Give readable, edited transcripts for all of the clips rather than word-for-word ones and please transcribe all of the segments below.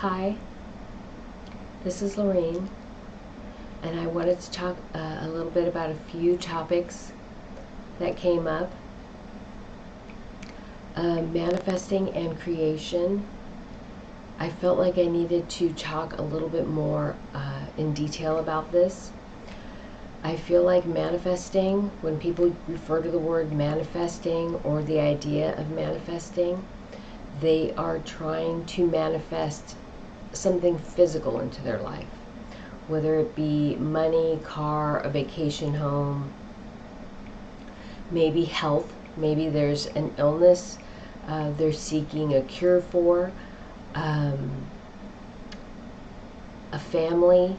Hi, this is Lorraine, and I wanted to talk a little bit about a few topics that came up. Manifesting and creation. I felt like I needed to talk a little bit more in detail about this. I feel like manifesting, when people refer to the word manifesting or the idea of manifesting, they are trying to manifest something physical into their life, whether it be money, car, a vacation home, maybe health, maybe there's an illness they're seeking a cure for, a family.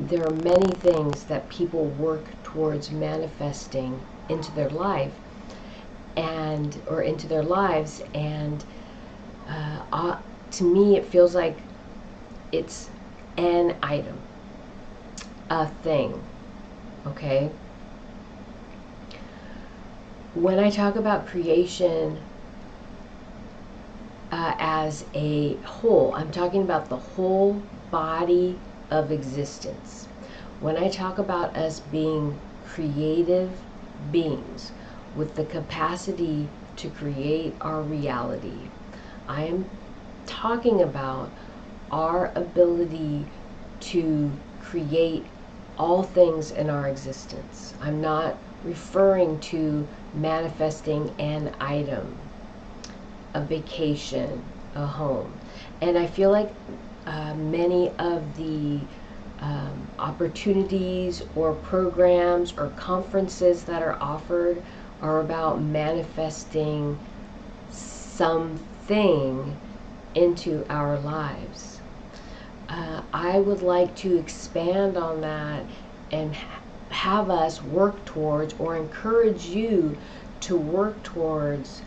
There are many things that people work towards manifesting into their life or into their lives, and to me it feels like it's an item, a thing. Okay, when I talk about creation as a whole, I'm talking about the whole body of existence. When I talk about us being creative beings with the capacity to create our reality, I am talking about our ability to create all things in our existence. I'm not referring to manifesting an item, a vacation, a home. And I feel like many of the opportunities or programs or conferences that are offered are about manifesting something into our lives. I would like to expand on that and have us work towards, or encourage you to work towards,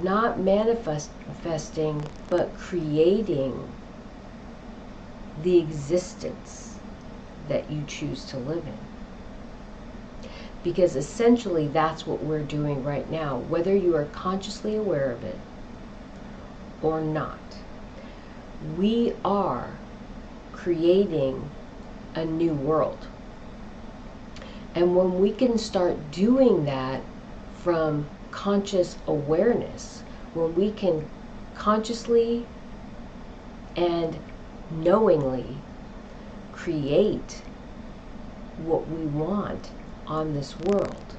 not manifesting, but creating the existence that you choose to live in. Because essentially that's what we're doing right now, whether you are consciously aware of it or not. We are creating a new world. And when we can start doing that from conscious awareness, when we can consciously and knowingly create what we want on this world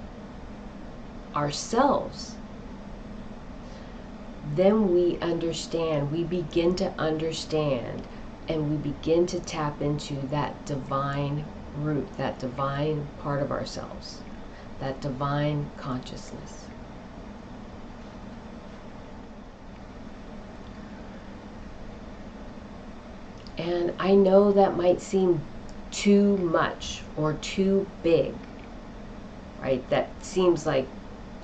ourselves, then we understand, we begin to understand, and we begin to tap into that divine root, that divine part of ourselves, that divine consciousness. And I know that might seem too much or too big, right? That seems like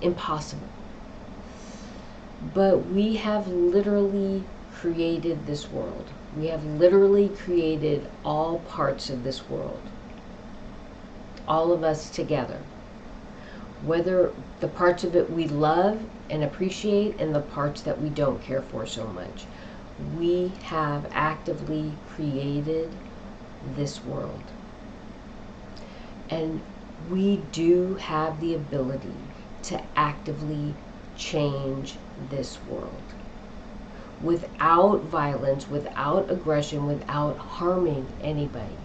impossible. But we have literally created this world. We have literally created all parts of this world. All of us together. Whether the parts of it we love and appreciate and the parts that we don't care for so much. We have actively created this world. And we do have the ability to actively change this world without violence, without aggression, without harming anybody.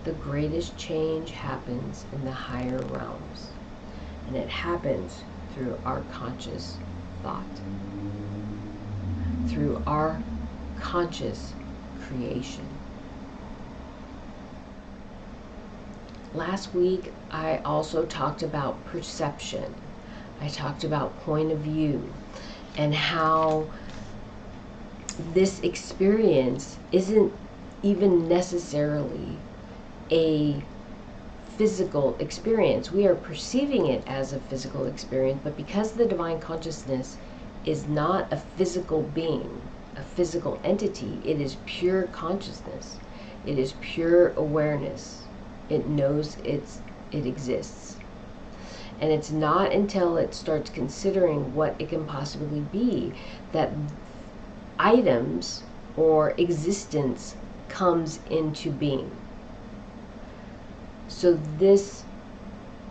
The greatest change happens in the higher realms, and it happens through our conscious thought, through our conscious creation. Last week, I also talked about perception. I talked about point of view and how this experience isn't even necessarily a physical experience. We are perceiving it as a physical experience, but because the divine consciousness is not a physical being, a physical entity, it is pure consciousness. It is pure awareness. It knows it exists. And it's not until it starts considering what it can possibly be that items or existence comes into being. So this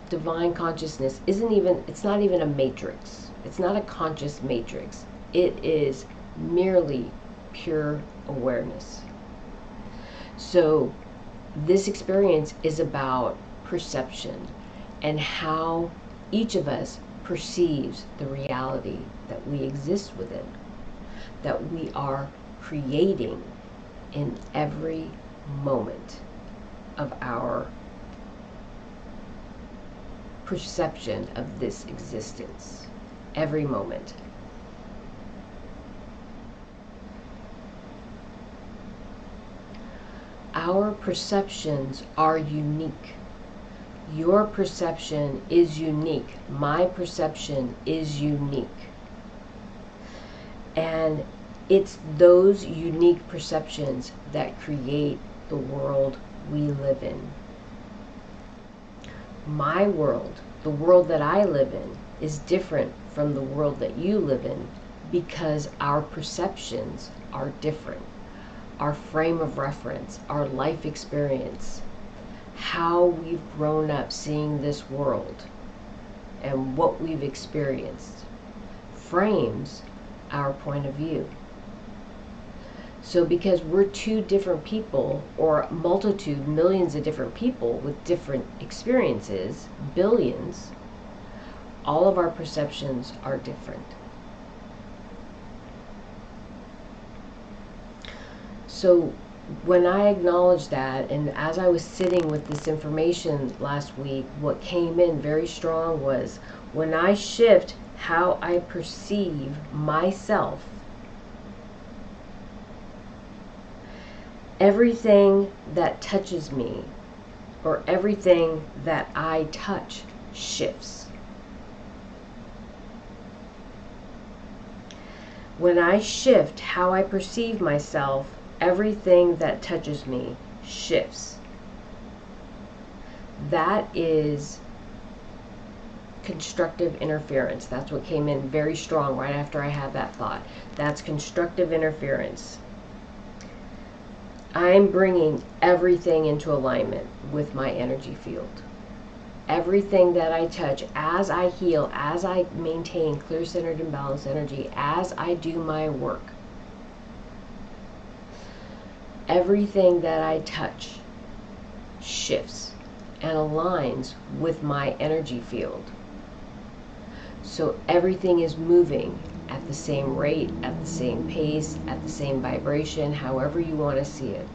divine consciousness it's not even a matrix. It's not a conscious matrix. It is merely pure awareness. So this experience is about perception and how each of us perceives the reality that we exist within, that we are creating in every moment of our perception of this existence. Every moment. Our perceptions are unique. Your perception is unique. My perception is unique. And it's those unique perceptions that create the world we live in. My world, the world that I live in, is different from the world that you live in because our perceptions are different. Our frame of reference, our life experience, how we've grown up seeing this world, and what we've experienced frames our point of view. So because we're two different people, or multitude, millions of different people with different experiences, billions, all of our perceptions are different. So when I acknowledged that, and as I was sitting with this information last week, what came in very strong was when I shift how I perceive myself, everything that touches me, or everything that I touch, shifts. When I shift how I perceive myself, everything that touches me shifts. That is constructive interference. That's what came in very strong right after I had that thought. That's constructive interference. I'm bringing everything into alignment with my energy field. Everything that I touch, as I heal, as I maintain clear-centered and balanced energy, as I do my work, everything that I touch shifts and aligns with my energy field. So everything is moving at the same rate, at the same pace, at the same vibration, however you want to see it.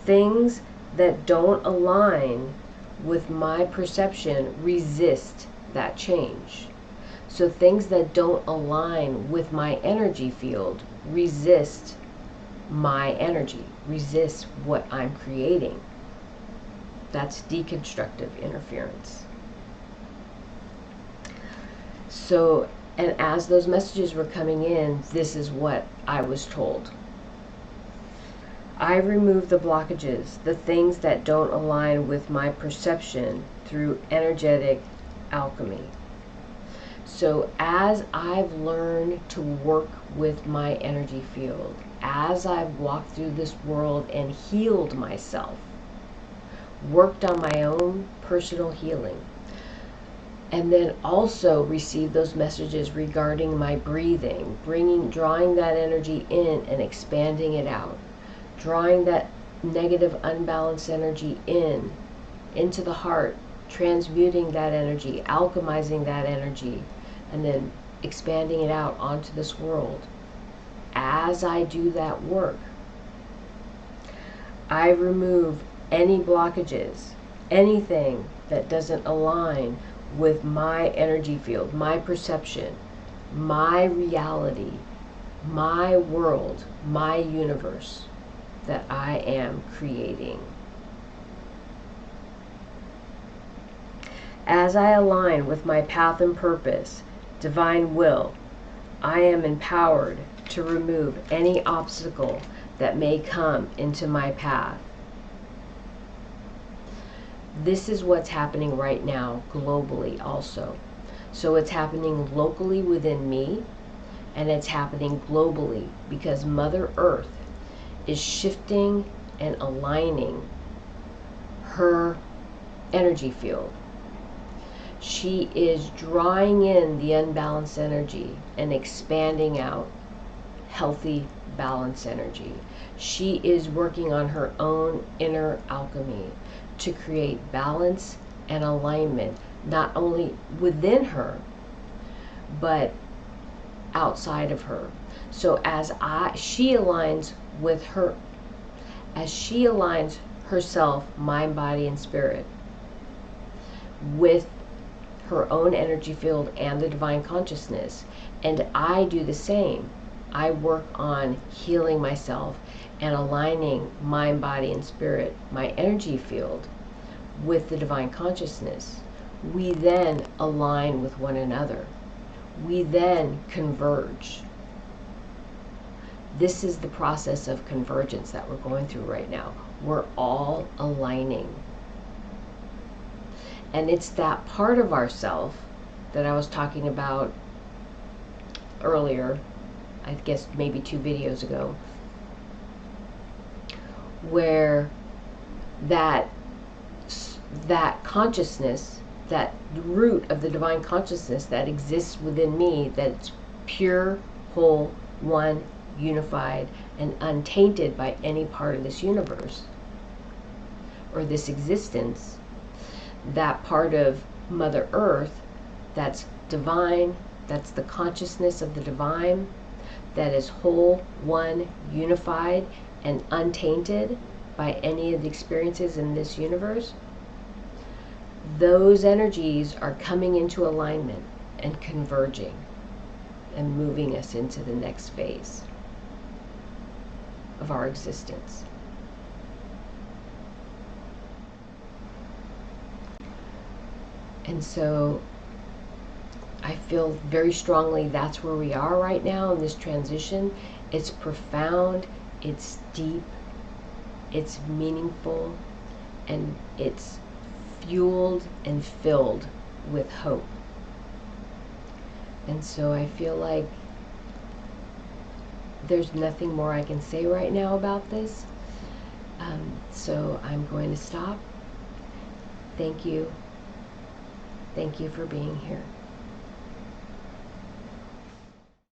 Things that don't align with my perception resist that change. So things that don't align with my energy field resist my energy, resist what I'm creating. That's deconstructive interference. So, and as those messages were coming in, this is what I was told. I remove the blockages, the things that don't align with my perception, through energetic alchemy. So as I've learned to work with my energy field, as I've walked through this world and healed myself, worked on my own personal healing, and then also received those messages regarding my breathing, drawing that energy in and expanding it out, drawing that negative unbalanced energy into the heart, transmuting that energy, alchemizing that energy, and then expanding it out onto this world. As I do that work, I remove any blockages, anything that doesn't align with my energy field, my perception, my reality, my world, my universe that I am creating. As I align with my path and purpose, divine will, I am empowered to remove any obstacle that may come into my path. This is what's happening right now globally also. So it's happening locally within me, and it's happening globally because Mother Earth is shifting and aligning her energy field. She is drawing in the unbalanced energy and expanding out healthy, balanced energy. She is working on her own inner alchemy to create balance and alignment, not only within her, but outside of her. So she aligns with her, as she aligns herself, mind, body, and spirit, with her own energy field and the divine consciousness, and I do the same. I work on healing myself and aligning mind, body, and spirit, my energy field, with the divine consciousness. We then align with one another. We then converge. This is the process of convergence that we're going through right now. We're all aligning. And it's that part of ourself that I was talking about earlier, I guess maybe 2 videos ago, where that consciousness, that root of the divine consciousness that exists within me, that's pure, whole, one, unified, and untainted by any part of this universe or this existence, that part of Mother Earth that's divine, that's the consciousness of the divine, that is whole, one, unified, and untainted by any of the experiences in this universe, those energies are coming into alignment and converging and moving us into the next phase of our existence. And so I feel very strongly that's where we are right now in this transition. It's profound, it's deep, it's meaningful, and it's fueled and filled with hope. And so I feel like there's nothing more I can say right now about this. So I'm going to stop. Thank you. Thank you for being here.